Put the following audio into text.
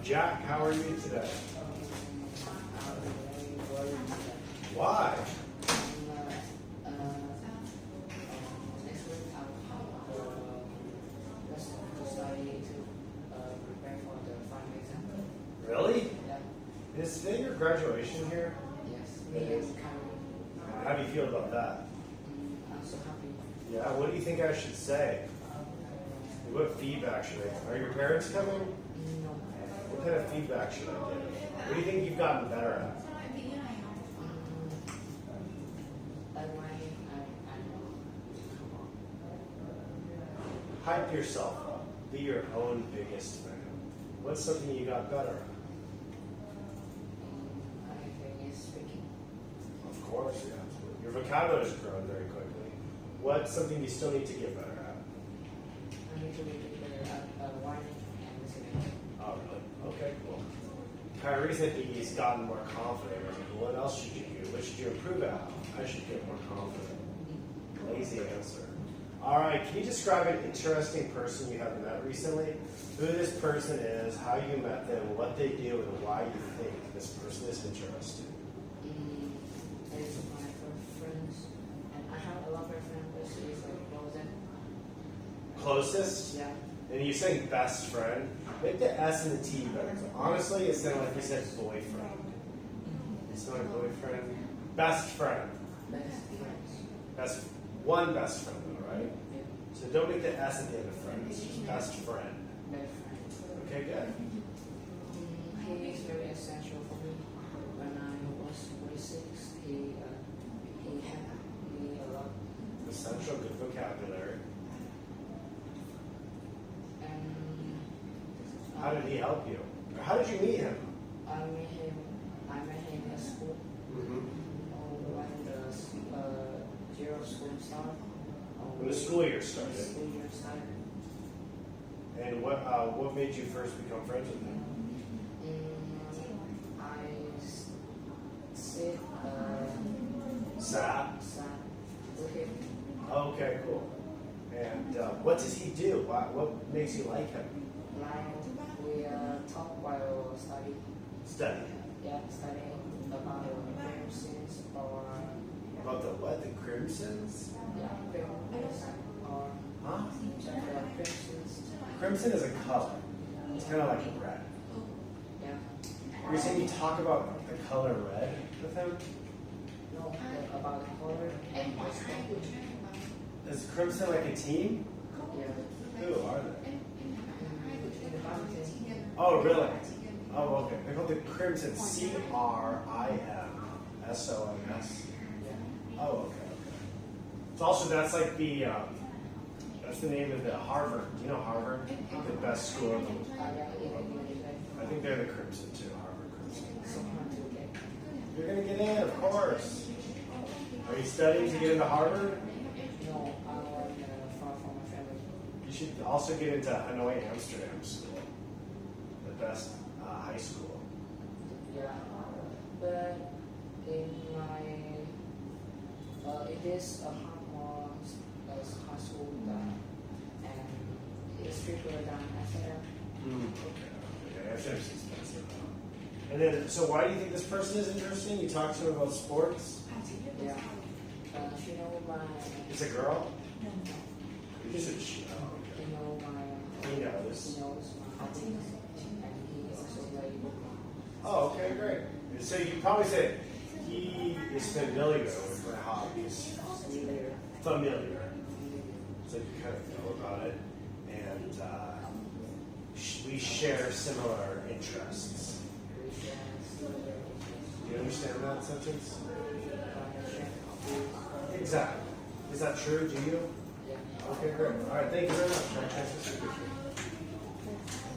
Jack, how are you today? Why? Next week I'll study to prepare for the final exam. Really? Yeah. Is today your graduation here? Yes. It is. How do you feel about that? I'm so happy. Yeah, what do you think I should say? What feedback should I? Are your parents coming? No. What kind of feedback should I give? What do you think you've gotten better at? Hype yourself up. Be your own biggest fan. What's something you got better at? I think it's speaking. Of course, yeah. Your vocabulary has grown very quickly. What's something you still need to get better at? I need to be better at writing and listening. Oh, really? Okay, cool. Kyrie said he's gotten more confident. What else should you do? What should you improve at? I should get more confident. Lazy answer. All right, can you describe an interesting person you have met recently? Who this person is, how you met them, what they do, and why you think this person is interesting. It's my friends, and I have a lot of friends, but she's like closer. Closest? Yeah. And you're saying best friend. Make the S and the T better. Honestly, it sounded like you said boyfriend. It's not a boyfriend. Best friend. Best friends. One best friend, though, right? Yeah. So don't make the S at the end of friend. It's just best friend. Best friends. Okay, good. He is very essential for me. When I was 46, he helped me a lot. Essential, good vocabulary. And How did he help you? Or how did you meet him? I met him at school. When the zero school started. When the school year started. School year started. And what made you first become friends with him? I sit Sat. with him. Okay, cool. And what does he do? What makes you like him? Like we talk while studying. Study. Yeah, studying about film scenes or About the what? The Crimsons? yeah, films or Huh? film scenes. Crimson is a color. It's kind of like red. Yeah. You're saying you talk about the color red with him? No, about the color and the story. Is Crimson like a team? Yeah. Who are they? In the mountain. Oh, really? Oh, okay. They're called the Crimson. Crimson. Yeah. Oh, okay. So also that's like the that's the name of the Harvard. You know Harvard, the best school in the world. Yeah. I think they're the Crimson too. Harvard Crimson. So hard to get. You're gonna get in, of course. Are you studying to get into Harvard? No, I want far from my family. You should also get into Hanoi Amsterdam School, the best high school. Yeah. But in my it is a hard more high school and it's cheaper than SL. Okay, Amsterdam's expensive. And then, so why do you think this person is interesting? You talk to him about sports. Yeah. She know my. It's a girl. You said she. Oh, You know my. okay. He knows. He knows my hobbies and he also like. Oh, okay, great. So you probably said he is familiar with my hobbies. Familiar. So you kind of know about it, and we share similar interests. Do you understand that sentence? Exactly. Is that true? Do you? Yeah. Okay, great. All right, thank you very much. Nice to speak with you.